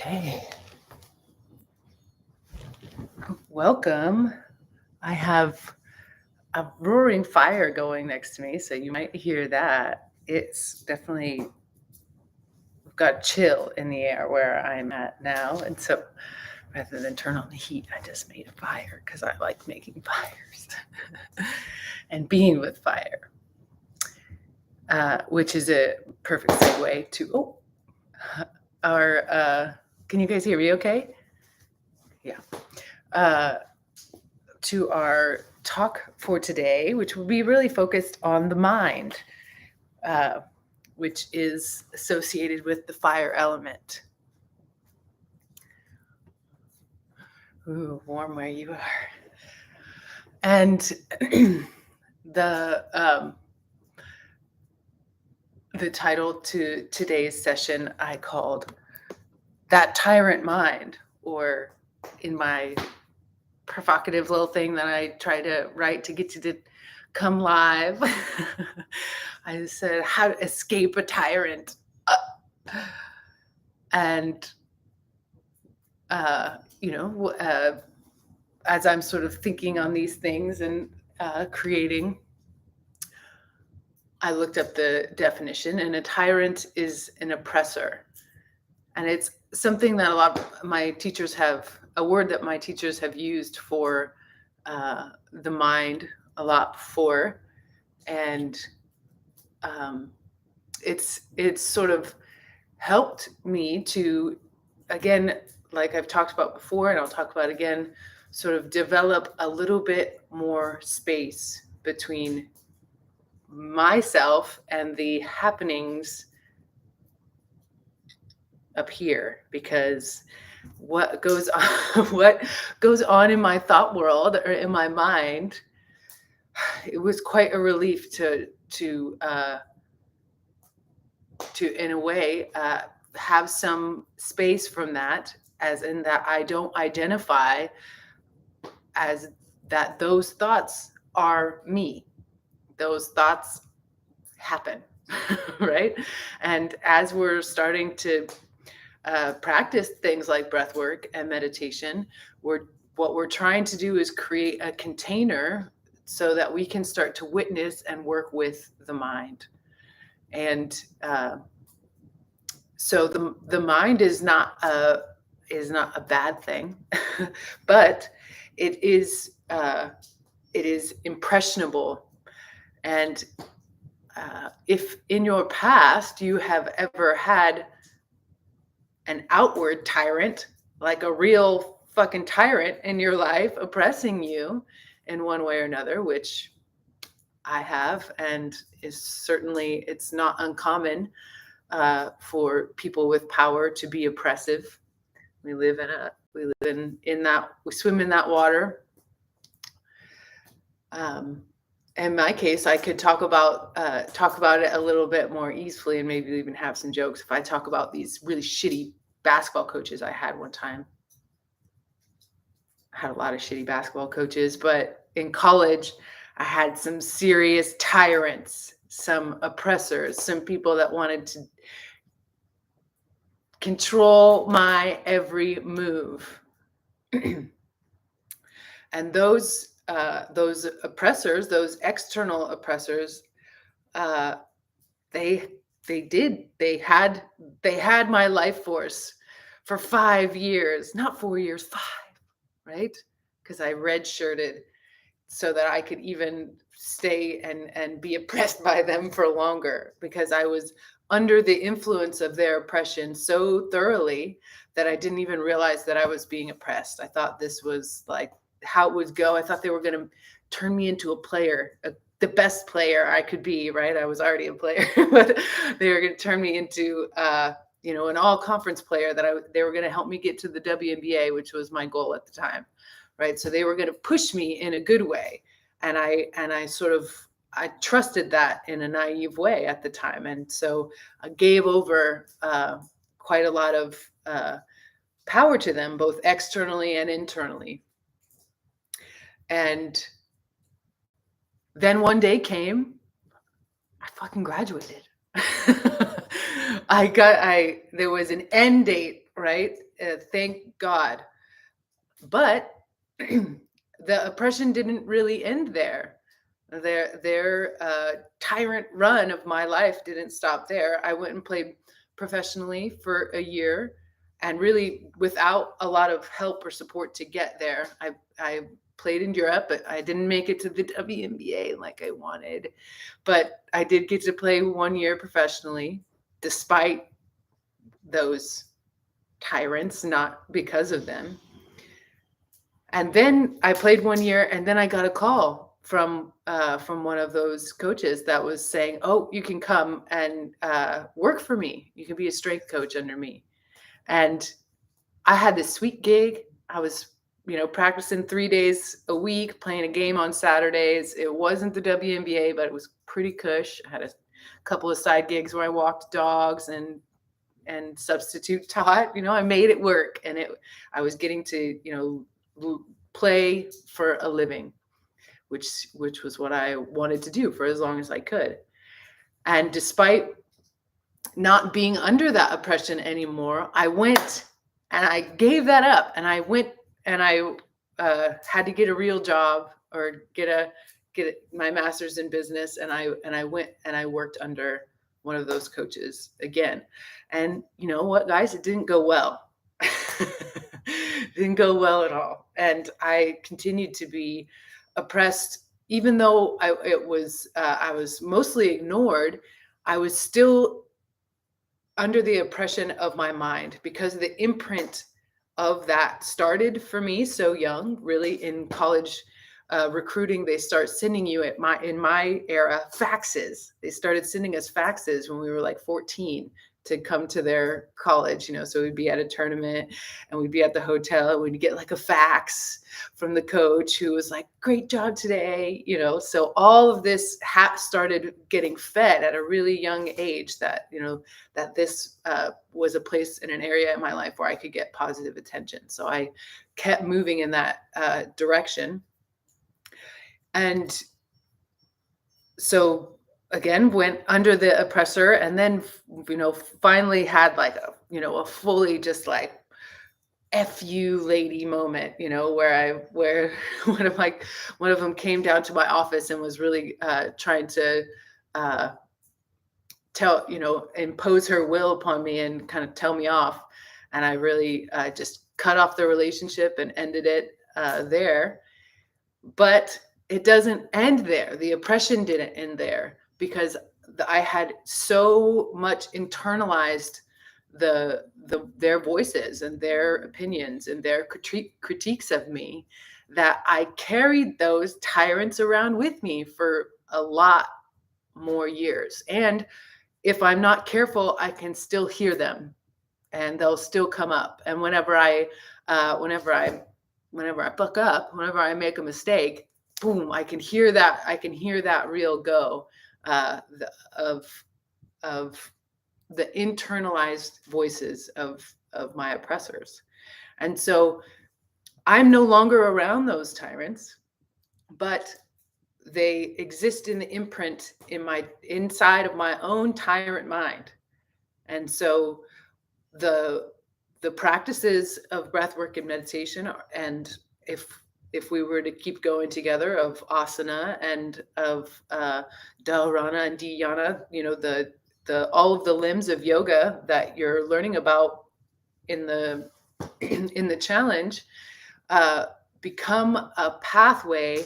Okay, welcome. I have a roaring fire going next to me, so you might hear that. It's definitely got chill in the air where I'm at now. And so rather than turn on the heat, I just made a fire because I like making fires and being with fire, which is a perfect segue to our. Can you guys hear me okay? Yeah. To our talk for today, which will be really focused on the mind, which is associated with the fire element. Ooh, warm where you are. And the title to today's session I called That Tyrant Mind, or in my provocative little thing that I try to write to get you to come live. I said, how to escape a tyrant. And, as I'm sort of thinking on these things and creating, I looked up the definition, and a tyrant is an oppressor. And it's something that a lot of my teachers have, a word that my teachers have used for the mind a lot before. And it's sort of helped me to, again, like I've talked about before, and I'll talk about again, sort of develop a little bit more space between myself and the happenings up here, because what goes on in my thought world or in my mind, it was quite a relief to in a way have some space from that, as in that I don't identify as that those thoughts are me. Those thoughts happen, right? And as we're starting to practice things like breath work and meditation, what we're trying to do is create a container so that we can start to witness and work with the mind. And so the mind is not a bad thing, but it is impressionable. And if in your past you have ever had an outward tyrant, like a real fucking tyrant in your life oppressing you in one way or another, which I have, and it's not uncommon for people with power to be oppressive. We swim in that water. In my case, I could talk about it a little bit more easily, and maybe even have some jokes if I talk about these really shitty basketball coaches I had one time. I had a lot of shitty basketball coaches, but in college, I had some serious tyrants, some oppressors, some people that wanted to control my every move. And those oppressors, those external oppressors, they had my life force for 5 years, not 4 years, 5, right? Because I redshirted so that I could even stay and be oppressed by them for longer, because I was under the influence of their oppression so thoroughly that I didn't even realize that I was being oppressed. I thought this was like how it would go. I thought they were going to turn me into a player, the best player I could be, right? I was already a player, but they were going to turn me into, an all-conference player they were going to help me get to the WNBA, which was my goal at the time, right? So they were going to push me in a good way. And I trusted that in a naive way at the time. And so I gave over quite a lot of power to them, both externally and internally. And then one day came, I fucking graduated. There was an end date, right? thank God. But the oppression didn't really end there. Their tyrant run of my life didn't stop there. I went and played professionally for a year, and really without a lot of help or support to get there. I played in Europe, but I didn't make it to the WNBA like I wanted. But I did get to play 1 year professionally, despite those tyrants, not because of them. And then I played 1 year, and then I got a call from one of those coaches that was saying, "Oh, you can come and work for me. You can be a strength coach under me." And I had this sweet gig. I was, practicing 3 days a week, playing a game on Saturdays. It wasn't the WNBA, but it was pretty cush. I had a couple of side gigs where I walked dogs and substitute taught. I made it work, and I was getting to, play for a living, which was what I wanted to do for as long as I could. And despite not being under that oppression anymore, I went and I gave that up, and I went and I had to get a real job or get my master's in business, and I went and I worked under one of those coaches again. And you know what, guys, it didn't go well. Didn't go well at all. And I continued to be oppressed, even though I was mostly ignored. I was still under the oppression of my mind, because the imprint of that started for me so young. Really, in college recruiting, they start sending you in my era faxes. They started sending us faxes when we were like 14 to come to their college, so we'd be at a tournament and we'd be at the hotel and we'd get like a fax from the coach who was like, "Great job today." So all of this started getting fed at a really young age, that, that this was a place in an area in my life where I could get positive attention. So I kept moving in that direction. And so again, went under the oppressor, and then, finally had like a fully just like F you lady moment, where one of them came down to my office and was really trying to impose her will upon me and kind of tell me off. And I really just cut off the relationship and ended it there. But it doesn't end there. The oppression didn't end there, because I had so much internalized their voices and their opinions and their critiques of me, that I carried those tyrants around with me for a lot more years. And if I'm not careful, I can still hear them, and they'll still come up. And whenever I buck up, whenever I make a mistake, boom, I can hear that real go of the internalized voices of my oppressors. And so I'm no longer around those tyrants, but they exist in the imprint inside of my own tyrant mind. And so the practices of breathwork and meditation, and if we were to keep going together, of asana and of dharana and dhyana, the all of the limbs of yoga that you're learning about in the challenge, become a pathway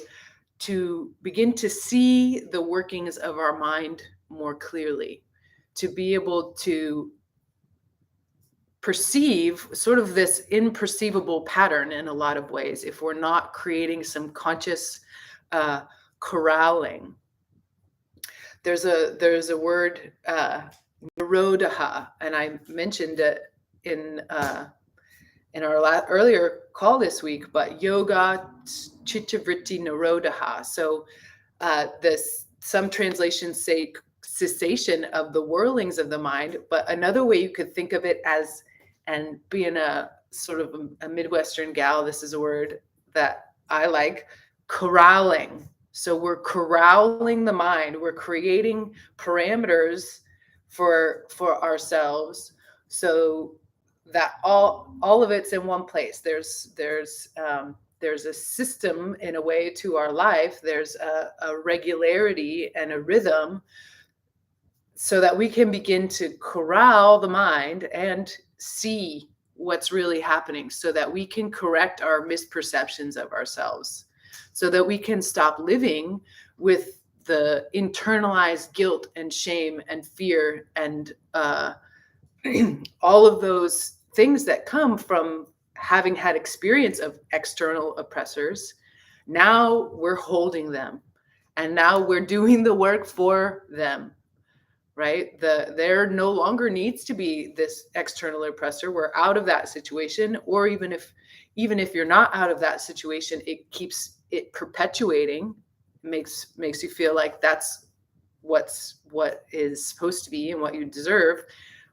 to begin to see the workings of our mind more clearly, to be able to perceive sort of this imperceivable pattern in a lot of ways, if we're not creating some conscious corralling. There's a word, nirodha, and I mentioned it in our earlier call this week, but yoga chittavritti nirodha. So some translations say cessation of the whirlings of the mind, but another way you could think of it as, and being a sort of a Midwestern gal, this is a word that I like, corralling. So we're corralling the mind. We're creating parameters for ourselves, so that all of it's in one place. There's a system in a way to our life. There's a regularity and a rhythm, so that we can begin to corral the mind and see what's really happening, so that we can correct our misperceptions of ourselves, so that we can stop living with the internalized guilt and shame and fear and all of those things that come from having had experience of external oppressors. Now we're holding them, and now we're doing the work for them, right? There no longer needs to be this external oppressor. We're out of that situation. Or even if you're not out of that situation, it keeps it perpetuating, makes you feel like that's what is supposed to be and what you deserve,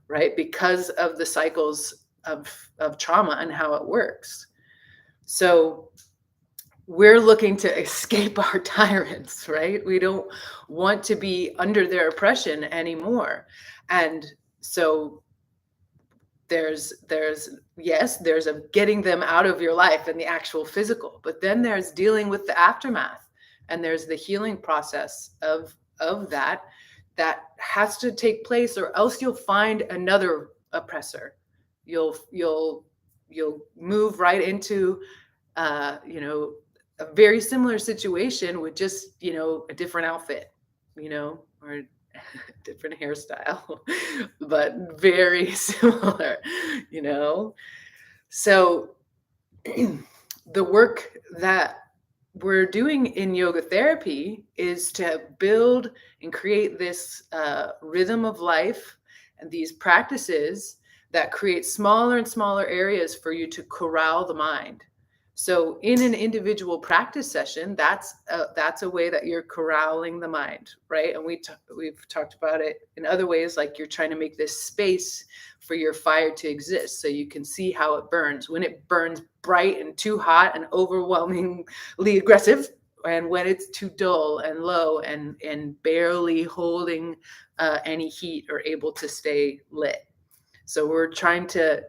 right? Because of the cycles of trauma and how it works. So we're looking to escape our tyrants, right? We don't want to be under their oppression anymore. And so there's a getting them out of your life and the actual physical, but then there's dealing with the aftermath, and there's the healing process of that has to take place, or else you'll find another oppressor. You'll move right into a very similar situation with just, a different outfit, or different hairstyle, but very similar, So the work that we're doing in yoga therapy is to build and create this rhythm of life and these practices that create smaller and smaller areas for you to corral the mind. So in an individual practice session, that's a way that you're corralling the mind, right? And we've talked about it in other ways, like you're trying to make this space for your fire to exist, so you can see how it burns. When it burns bright and too hot and overwhelmingly aggressive, and when it's too dull and low and barely holding any heat or able to stay lit. So we're trying to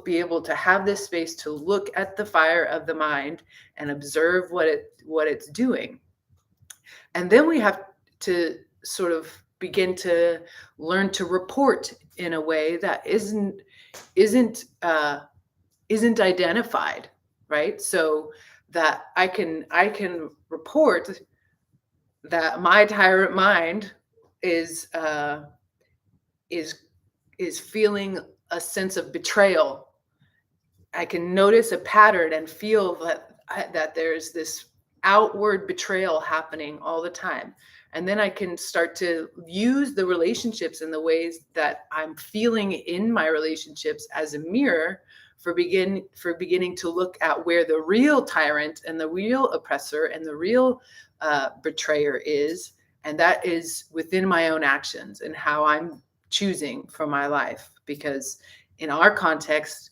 be able to have this space to look at the fire of the mind and observe what it's doing. And then we have to sort of begin to learn to report in a way that isn't identified, right? So that I can report that my tyrant mind is feeling a sense of betrayal. I can notice a pattern and feel that there's this outward betrayal happening all the time. And then I can start to use the relationships and the ways that I'm feeling in my relationships as a mirror for beginning to look at where the real tyrant and the real oppressor and the real betrayer is. And that is within my own actions and how I'm choosing for my life. Because in our context,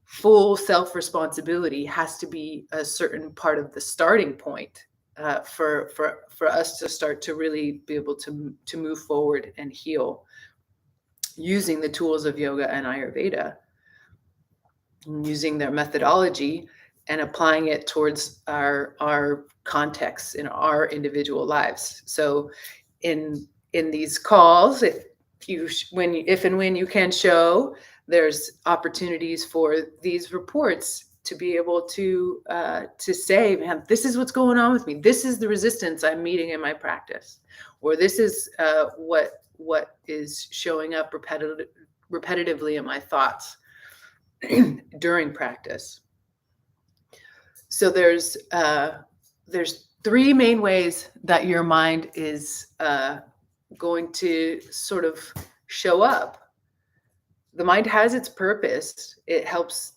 full self-responsibility has to be a certain part of the starting point for us to start to really be able to move forward and heal using the tools of yoga and Ayurveda, using their methodology and applying it towards our contexts in our individual lives. So in these calls, if and when you can show, there's opportunities for these reports to be able to say, man, this is what's going on with me. This is the resistance I'm meeting in my practice, or this is what is showing up repetitively in my thoughts during practice. So there's three main ways that your mind is going to sort of show up. The mind has its purpose. It helps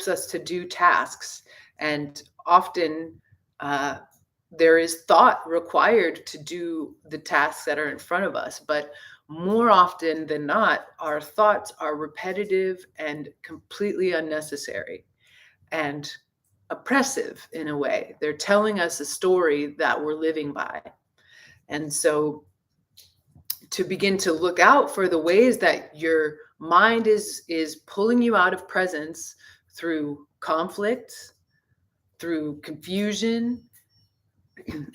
us to do tasks, and often there is thought required to do the tasks that are in front of us. But more often than not, our thoughts are repetitive and completely unnecessary and oppressive in a way. They're telling us a story that we're living by. And so to begin to look out for the ways that your mind is pulling you out of presence through conflict, through confusion,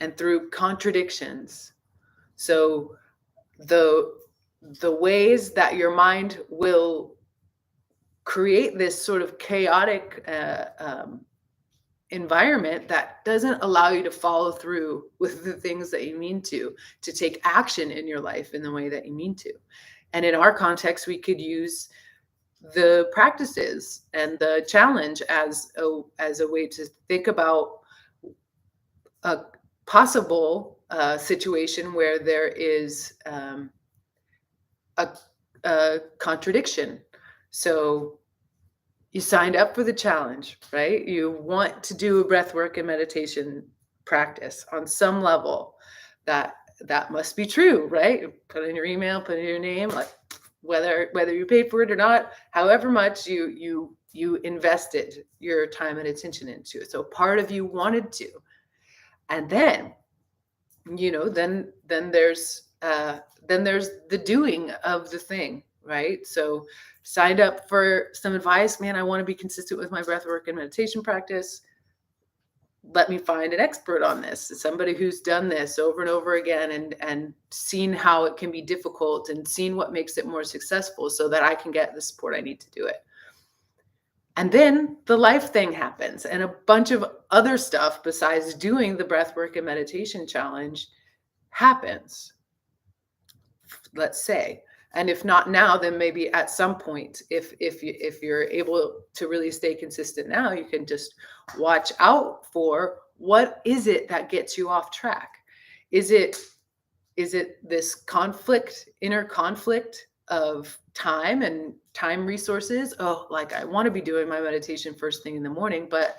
and through contradictions. So the the ways that your mind will create this sort of chaotic environment that doesn't allow you to follow through with the things that you mean to take action in your life in the way that you mean to. And in our context, we could use the practices and the challenge as a way to think about a possible situation where there is a, a contradiction. So you signed up for the challenge, right? You want to do a breath work and meditation practice on some level. That must be true, right? Put in your email, put in your name, like whether you paid for it or not, however much you invested your time and attention into it. So part of you wanted to. And then, then there's the doing of the thing, right? So signed up for some advice. Man, I want to be consistent with my breath work and meditation practice. Let me find an expert on this, somebody who's done this over and over again and seen how it can be difficult and seen what makes it more successful so that I can get the support I need to do it. And then the life thing happens and a bunch of other stuff besides doing the breath work and meditation challenge happens, let's say. And if not now, then maybe at some point, if you're able to really stay consistent now, you can just watch out for what is it that gets you off track. Is it this conflict, inner conflict of time and time resources? Oh, like I want to be doing my meditation first thing in the morning, but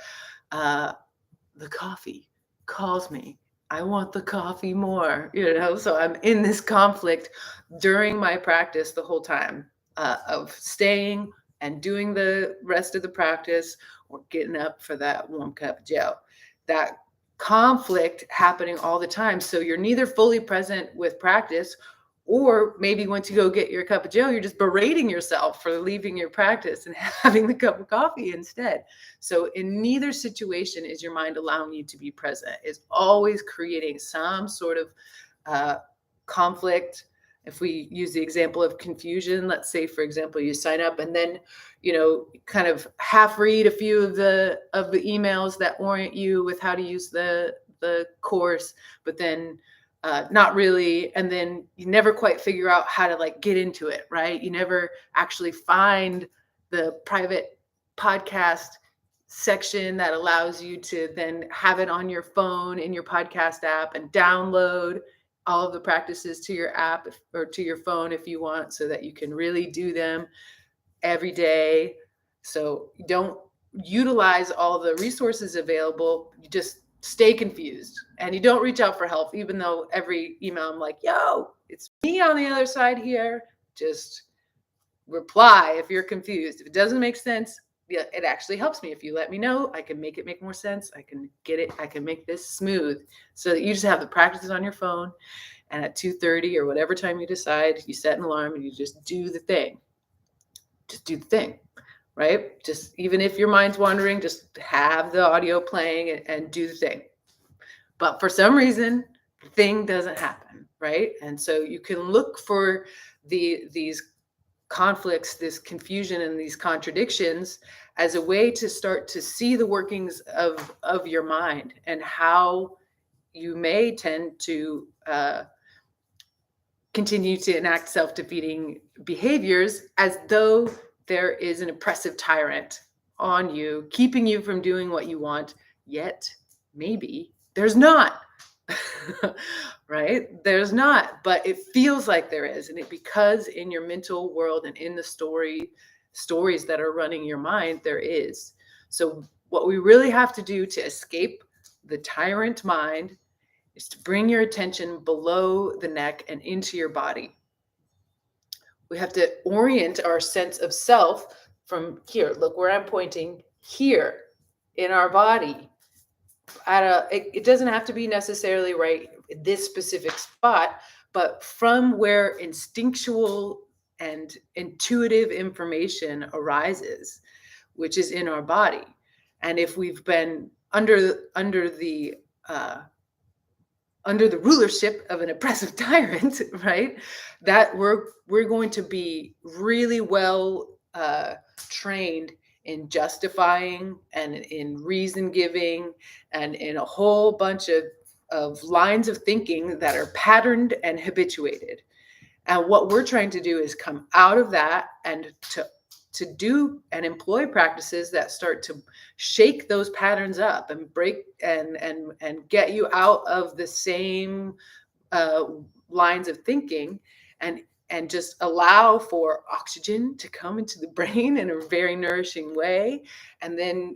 the coffee calls me. I want the coffee more, so I'm in this conflict during my practice the whole time of staying and doing the rest of the practice or getting up for that warm cup of joe. That conflict happening all the time. So you're neither fully present with practice, or maybe once you go get your cup of joe, you're just berating yourself for leaving your practice and having the cup of coffee instead. So in neither situation is your mind allowing you to be present. It's always creating some sort of conflict. If we use the example of confusion, let's say, for example, you sign up and then, kind of half read a few of the emails that orient you with how to use the course, but then not really. And then you never quite figure out how to get into it, right? You never actually find the private podcast section that allows you to then have it on your phone in your podcast app and download all of the practices to your app or to your phone if you want, so that you can really do them every day. So you don't utilize all the resources available. You just stay confused and you don't reach out for help, even though every email I'm like, yo, it's me on the other side here. Just reply if you're confused. If it doesn't make sense, yeah, it actually helps me. If you let me know, I can make it make more sense. I can get it. I can make this smooth so that you just have the practices on your phone. And at 2:30 or whatever time you decide, you set an alarm and you just do the thing. Just do the thing, right? Just even if your mind's wandering, just have the audio playing and do the thing. But for some reason, the thing doesn't happen, right? And so you can look for these conflicts, this confusion, and these contradictions as a way to start to see the workings of your mind and how you may tend to continue to enact self-defeating behaviors as though there is an oppressive tyrant on you, keeping you from doing what you want, yet maybe there's not. Right? There's not, but it feels like there is. And because in your mental world and in the stories that are running your mind, there is. So what we really have to do to escape the tyrant mind is to bring your attention below the neck and into your body. We have to orient our sense of self from here. Look where I'm pointing, here in our body. It doesn't have to be necessarily right this specific spot, but from where instinctual and intuitive information arises, which is in our body. And if we've been uh, under the rulership of an oppressive tyrant, right? That we're going to be really well trained in justifying and in reason giving and in a whole bunch of lines of thinking that are patterned and habituated. And what we're trying to do is come out of that and to do and employ practices that start to shake those patterns up and break and get you out of the same uh, lines of thinking, and just allow for oxygen to come into the brain in a very nourishing way. And then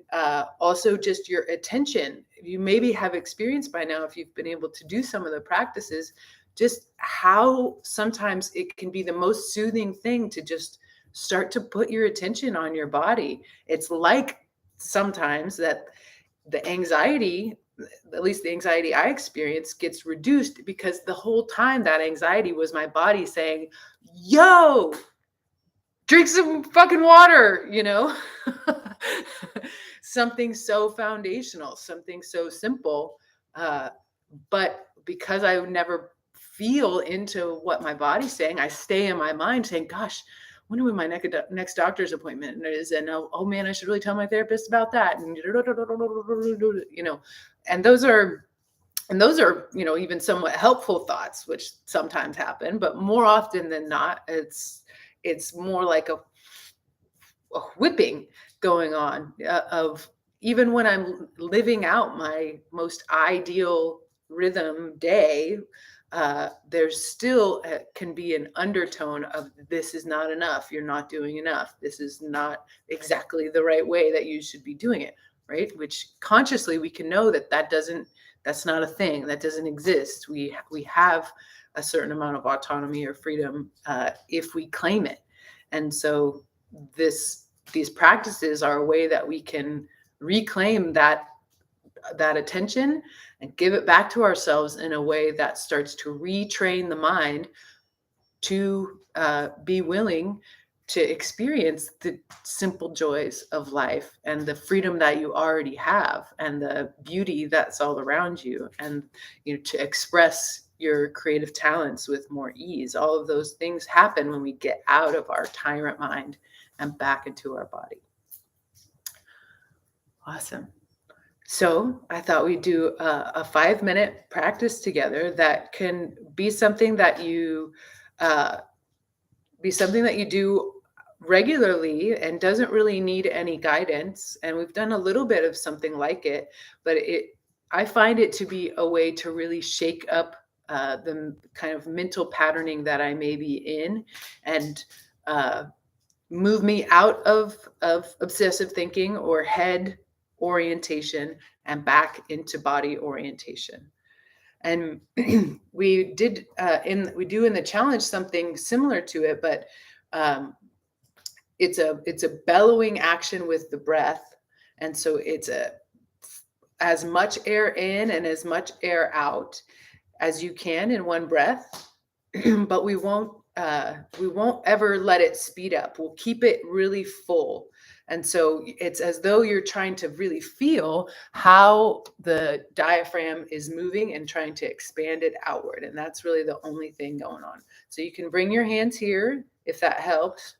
also just your attention. You maybe have experienced by now, if you've been able to do some of the practices, just how sometimes it can be the most soothing thing to just start to put your attention on your body. It's like sometimes that the anxiety, at least the anxiety I experience, gets reduced because the whole time that anxiety was my body saying, yo, drink some fucking water, something so foundational, something so simple. But because I would never feel into what my body's saying, I stay in my mind saying, gosh, wonder when my next doctor's appointment is, and oh man, I should really tell my therapist about that, and and those are even somewhat helpful thoughts, which sometimes happen, but more often than not, it's more like a whipping going on of, even when I'm living out my most ideal rhythm day, there's still can be an undertone of, this is not enough, you're not doing enough, this is not exactly the right way that you should be doing it, right? Which consciously we can know that's not a thing, that doesn't exist. We have a certain amount of autonomy or freedom if we claim it. And so these practices are a way that we can reclaim that attention and give it back to ourselves in a way that starts to retrain the mind to be willing to experience the simple joys of life and the freedom that you already have and the beauty that's all around you, and to express your creative talents with more ease. All of those things happen when we get out of our tyrant mind and back into our body. Awesome. So I thought we'd do a 5-minute practice together that can be something that you do regularly and doesn't really need any guidance. And we've done a little bit of something like it, but I find it to be a way to really shake up the kind of mental patterning that I may be in, and move me out of obsessive thinking or head orientation and back into body orientation. And we do in the challenge something similar to it, but it's a bellowing action with the breath. And so it's as much air in and as much air out as you can in one breath, but we won't ever let it speed up. We'll keep it really full. And so it's as though you're trying to really feel how the diaphragm is moving and trying to expand it outward. And that's really the only thing going on. So you can bring your hands here if that helps.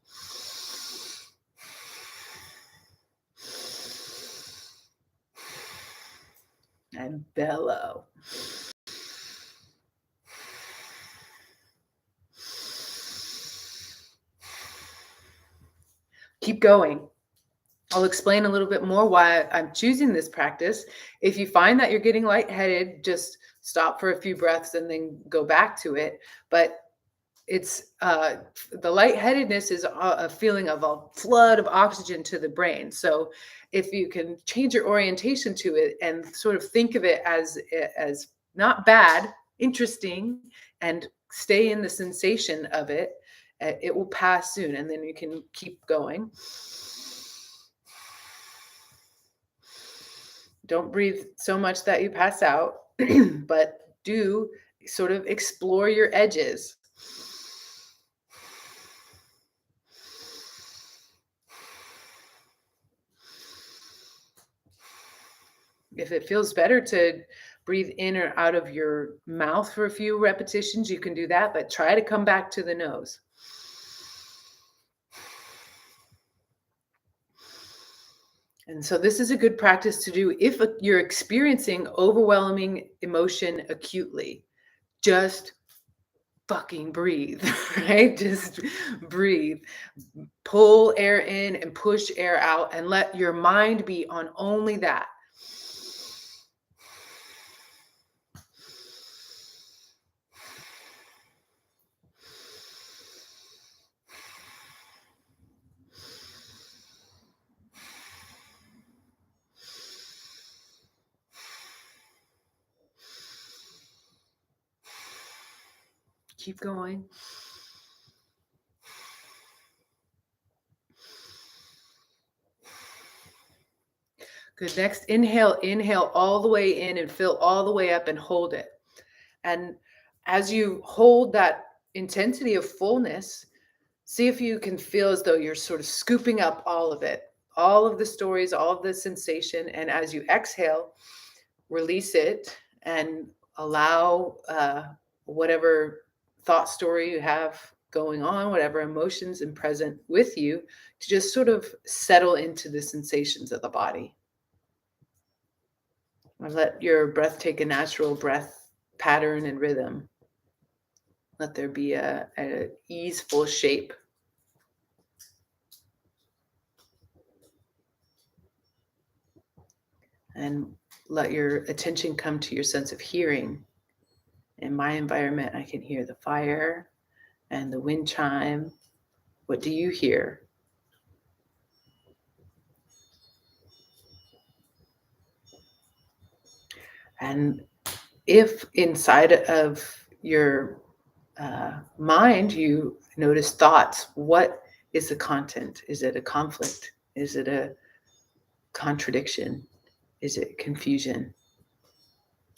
And bellow. Keep going. I'll explain a little bit more why I'm choosing this practice. If you find that you're getting lightheaded, just stop for a few breaths and then go back to it. But it's the lightheadedness is a feeling of a flood of oxygen to the brain. So if you can change your orientation to it and sort of think of it as not bad, interesting, and stay in the sensation of it, it will pass soon, and then you can keep going. Don't breathe so much that you pass out, but do sort of explore your edges. If it feels better to breathe in or out of your mouth for a few repetitions, you can do that, but try to come back to the nose. And so this is a good practice to do if you're experiencing overwhelming emotion acutely. Just fucking breathe, right? Just breathe. Pull air in and push air out and let your mind be on only that. Keep going. Good. Next, inhale all the way in and fill all the way up and hold it. And as you hold that intensity of fullness, see if you can feel as though you're sort of scooping up all of it, all of the stories, all of the sensation. And as you exhale, release it and allow whatever thought story you have going on, whatever emotions and present with you, to just sort of settle into the sensations of the body. And let your breath take a natural breath pattern and rhythm. Let there be a easeful shape. And let your attention come to your sense of hearing. In my environment, I can hear the fire and the wind chime. What do you hear? And if inside of your mind you notice thoughts, what is the content? Is it a conflict? Is it a contradiction? Is it confusion?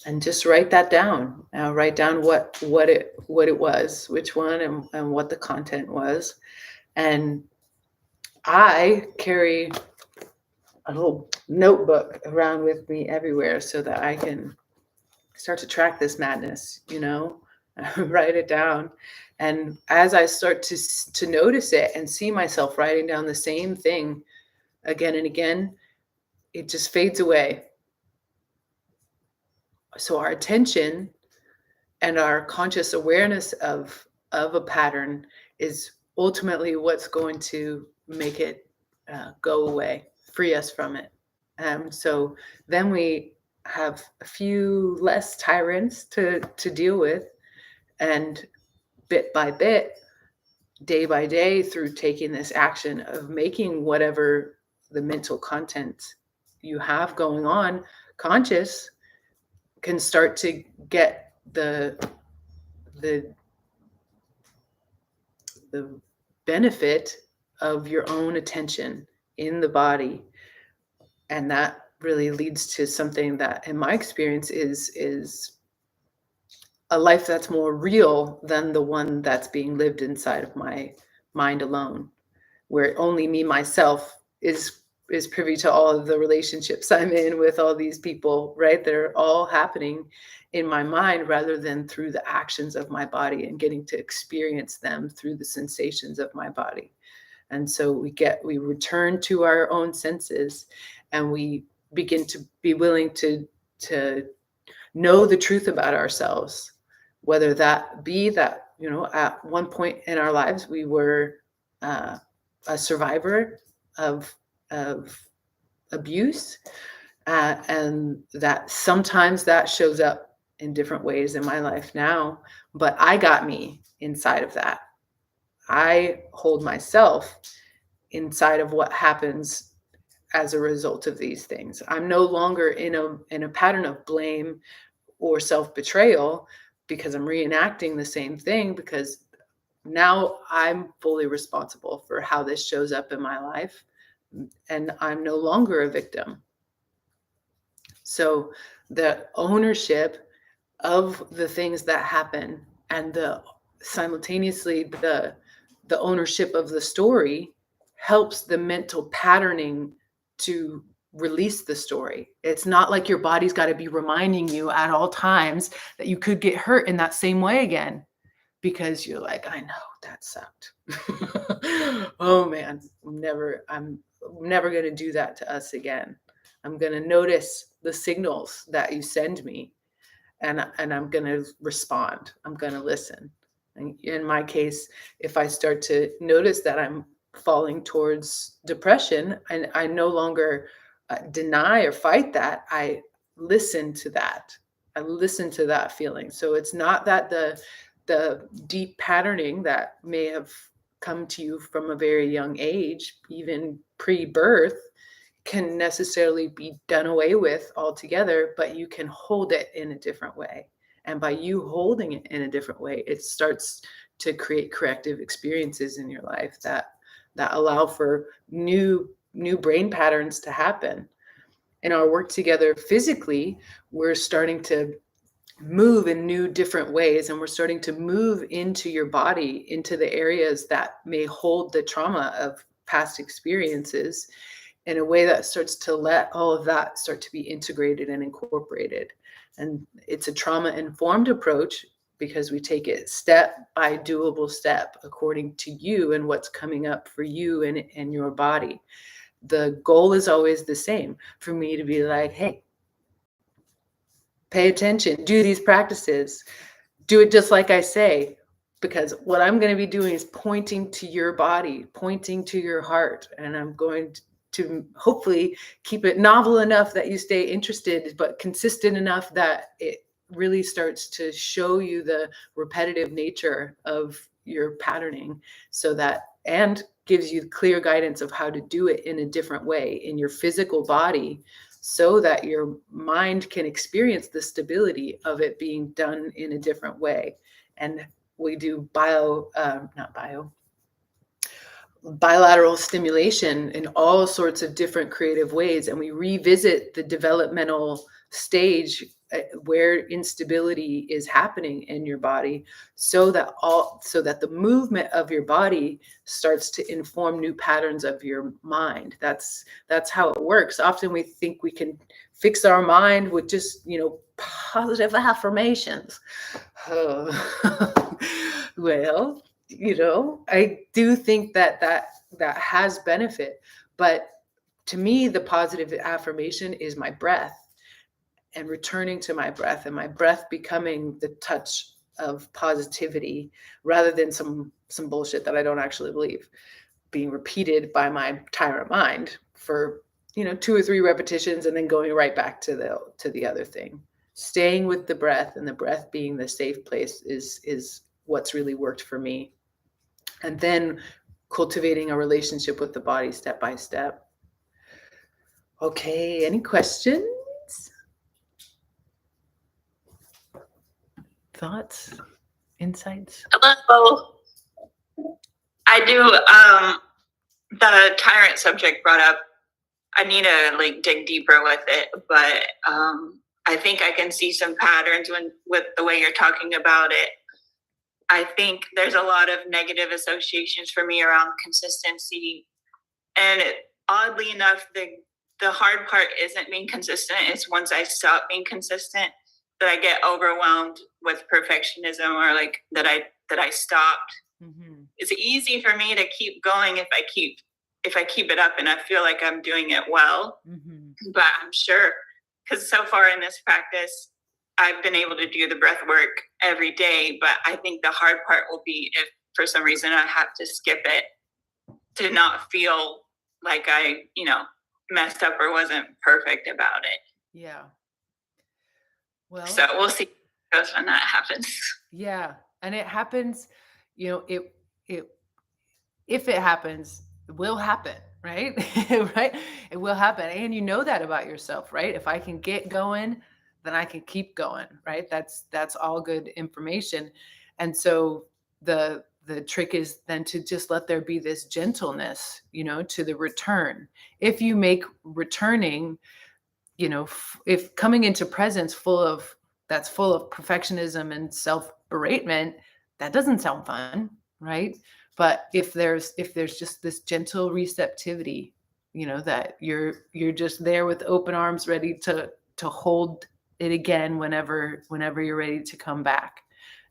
And just write that down. Write down what it was, which one, and what the content was. And I carry a little notebook around with me everywhere so that I can start to track this madness, write it down. And as I start to notice it and see myself writing down the same thing again and again, it just fades away. So our attention and our conscious awareness of a pattern is ultimately what's going to make it go away, free us from it. So then we have a few less tyrants to deal with, and bit by bit, day by day, through taking this action of making whatever the mental content you have going on conscious, can start to get the benefit of your own attention in the body. And that really leads to something that, in my experience, is a life that's more real than the one that's being lived inside of my mind alone, where only me, myself, is privy to all of the relationships I'm in with all these people, right? They're all happening in my mind rather than through the actions of my body and getting to experience them through the sensations of my body. And so we return to our own senses, and we begin to be willing to know the truth about ourselves, whether that be that, at one point in our lives, we were a survivor of abuse, and that sometimes that shows up in different ways in my life now, but I got me inside of that. I hold myself inside of what happens as a result of these things. I'm no longer in a pattern of blame or self-betrayal because I'm reenacting the same thing, because now I'm fully responsible for how this shows up in my life, and I'm no longer a victim. So the ownership of the things that happen, and simultaneously the ownership of the story, helps the mental patterning to release the story. It's not like your body's got to be reminding you at all times that you could get hurt in that same way again, because you're like, I know that sucked. Oh man, I'm never going to do that to us again. I'm going to notice the signals that you send me, and I'm going to respond. I'm going to listen. And in my case, if I start to notice that I'm falling towards depression, and I no longer deny or fight that, I listen to that. I listen to that feeling. So it's not that the deep patterning that may have come to you from a very young age, even pre-birth, can necessarily be done away with altogether, but you can hold it in a different way. And by you holding it in a different way, it starts to create corrective experiences in your life that allow for new brain patterns to happen. In our work together physically, we're starting to move in new different ways, and we're starting to move into your body, into the areas that may hold the trauma of past experiences, in a way that starts to let all of that start to be integrated and incorporated. And it's a trauma-informed approach, because we take it step by doable step according to you and what's coming up for you and your body. The goal is always the same, for me to be like, hey, pay attention, do these practices, do it just like I say, because what I'm going to be doing is pointing to your body, pointing to your heart, and I'm going to hopefully keep it novel enough that you stay interested, but consistent enough that it really starts to show you the repetitive nature of your patterning, so that, and gives you clear guidance of how to do it in a different way in your physical body, so that your mind can experience the stability of it being done in a different way. And we do bilateral stimulation in all sorts of different creative ways, and we revisit the developmental stage where instability is happening in your body, so that the movement of your body starts to inform new patterns of your mind. That's how it works. Often we think we can fix our mind with just, positive affirmations. Well, I do think that has benefit, but to me, the positive affirmation is my breath, and returning to my breath, and my breath becoming the touch of positivity, rather than some bullshit that I don't actually believe being repeated by my tyrant mind for 2 or 3 repetitions, and then going right back to the other thing. Staying with the breath, and the breath being the safe place, is what's really worked for me. And then cultivating a relationship with the body step by step. Okay, any questions? Thoughts? Insights? Hello. I do, the tyrant subject brought up, I need to dig deeper with it, but I think I can see some patterns with the way you're talking about it. I think there's a lot of negative associations for me around consistency. And oddly enough, the hard part isn't being consistent. It's once I stop being consistent that I get overwhelmed with perfectionism, or that I stopped. Mm-hmm. It's easy for me to keep going if I keep it up and I feel like I'm doing it well. Mm-hmm. But I'm sure, because so far in this practice, I've been able to do the breath work every day, but I think the hard part will be if for some reason I have to skip it, to not feel like I, messed up or wasn't perfect about it. Yeah. Well, so we'll see when that happens. Yeah. And it happens, if it happens, it will happen, right? Right? It will happen. And you know that about yourself, right? If I can get going, then I can keep going, right? That's all good information. And so the trick is then to just let there be this gentleness, to the return. If you make returning, if coming into presence full of perfectionism and self-beratement, that doesn't sound fun, right? But if there's just this gentle receptivity, that you're just there with open arms, ready to hold it again whenever you're ready to come back.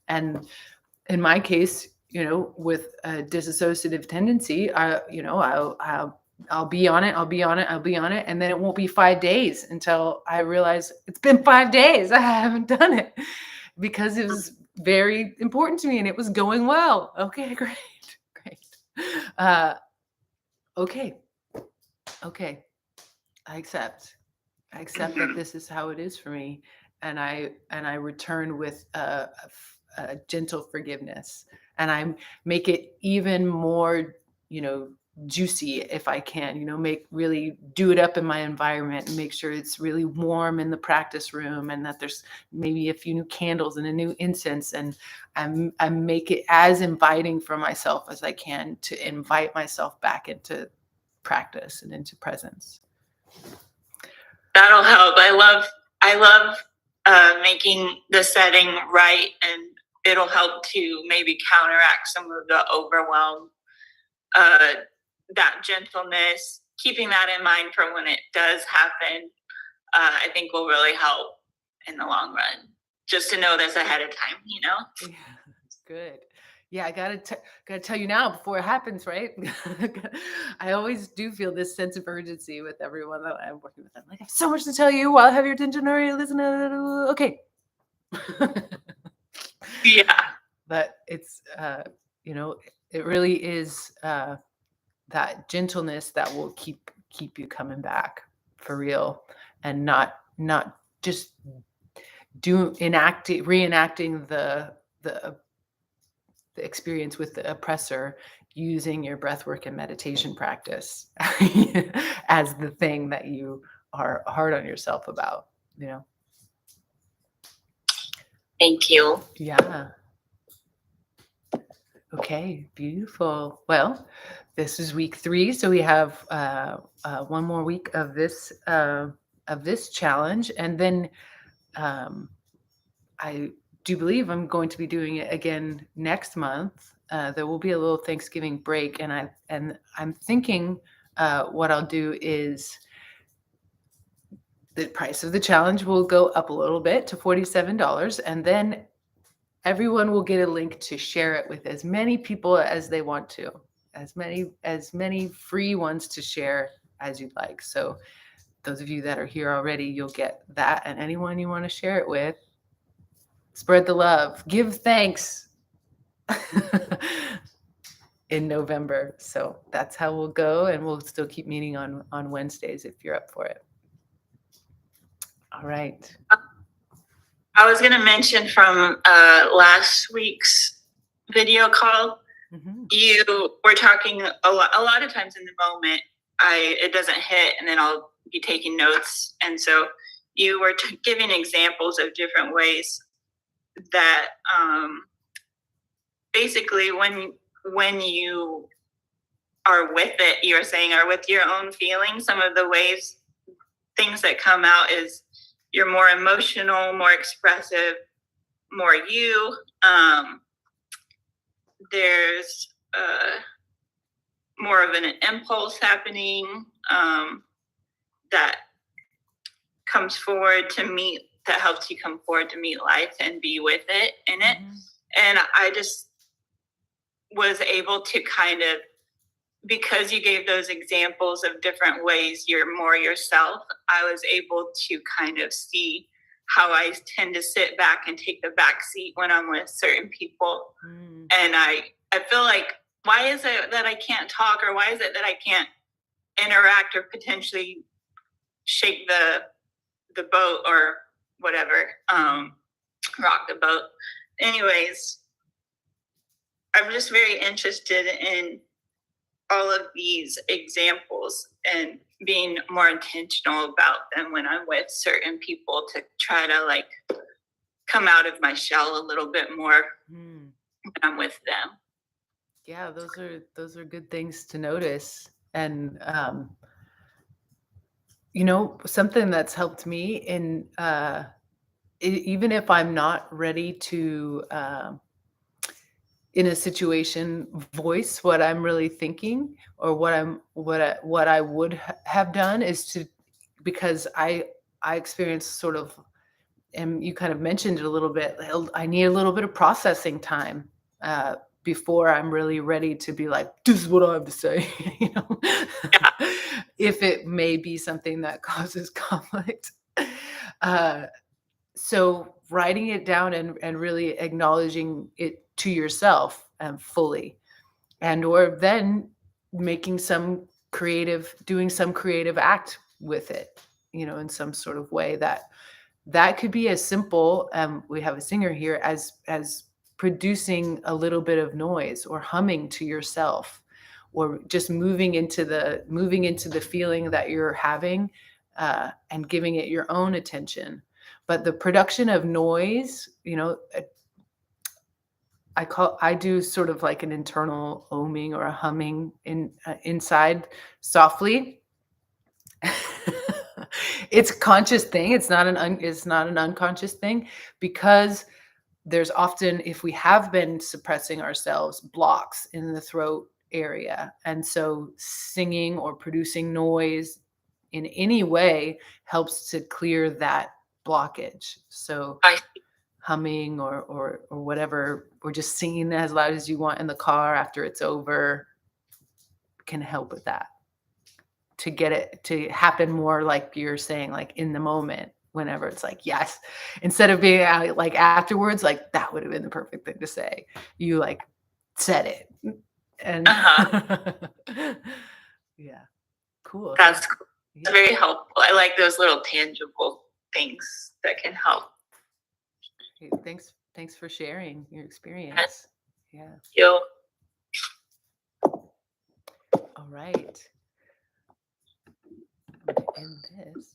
And in my case, with a disassociative tendency, I'll be on it, and then it won't be 5 days until I realize it's been 5 days. I haven't done it because it was very important to me and it was going well. Okay, great. Okay. I accept that this is how it is for me, and I return with a gentle forgiveness, and I make it even more, juicy if I can, really do it up in my environment and make sure it's really warm in the practice room, and that there's maybe a few new candles and a new incense, and I make it as inviting for myself as I can to invite myself back into practice and into presence. That'll help. I love making the setting right, and it'll help to maybe counteract some of the overwhelm. That gentleness, keeping that in mind for when it does happen, I think will really help in the long run. Just to know this ahead of time, Yeah, good. Yeah, I gotta tell you now before it happens, right? I always do feel this sense of urgency with everyone that I'm working with. I'm like, I have so much to tell you. I'll have your attention already. Listen. Okay. Yeah. But it's it really is that gentleness that will keep you coming back for real, and not just reenacting the experience with the oppressor, using your breathwork and meditation practice as the thing that you are hard on yourself about. Thank you. Yeah. Okay, beautiful. Well, this is week 3, so we have one more week of this challenge, and then I do believe I'm going to be doing it again next month. There will be a little Thanksgiving break, and I'm thinking what I'll do is the price of the challenge will go up a little bit to $47, and then everyone will get a link to share it with as many people as they want to, as many free ones to share as you'd like. So those of you that are here already, you'll get that, and anyone you want to share it with, spread the love, give thanks in November. So that's how we'll go, and we'll still keep meeting on Wednesdays if you're up for it. All right. I was going to mention from last week's video call, you were talking a lot of times in the moment, it doesn't hit, and then I'll be taking notes. And so you were giving examples of different ways that basically when you are with it, you're saying, are with your own feelings, some of the ways things that come out is you're more emotional, more expressive, more you. There's more of an impulse happening that comes forward to meet, that helps you come forward to meet life and be with it in it. And I just was able to kind of, because you gave those examples of different ways you're more yourself, I was able to kind of see how I tend to sit back and take the back seat when I'm with certain people. And I feel like, why is it that I can't talk, or why is it that I can't interact or potentially shake the boat or whatever, rock the boat. Anyways, I'm just very interested in all of these examples and being more intentional about them when I'm with certain people, to try to like come out of my shell a little bit more when I'm with them. Yeah, those are good things to notice. And something that's helped me in even if I'm not ready to in a situation voice what I'm really thinking, or what I would have done is to, because I experienced sort of, and you kind of mentioned it a little bit, I need a little bit of processing time uh, before I'm really ready to be like, this is what I have to say, you know, Yeah. if it may be something that causes conflict. Uh, so writing it down and really acknowledging it to yourself fully, and or then making some doing some creative act with it, you know, in some sort of way that could be as simple, we have a singer here, as producing a little bit of noise or humming to yourself, or just moving into the feeling that you're having, and giving it your own attention. But the production of noise, you know, I do sort of like an internal oming or a humming inside softly. It's a conscious thing. It's not an unconscious thing, because there's often, if we have been suppressing ourselves, blocks in the throat area. And so singing or producing noise in any way helps to clear that blockage. So I humming or whatever, or just singing as loud as you want in the car after it's over can help with that, to get it to happen more like you're saying, like in the moment, whenever it's like, yes, instead of being like afterwards, like that would have been the perfect thing to say. You like said it. And uh-huh. yeah, cool. Thank That's you. cool. That's Yeah. very helpful. I like those little tangible things that can help. Hey, thanks for sharing your experience. Yeah. You. All right. I'm gonna end this.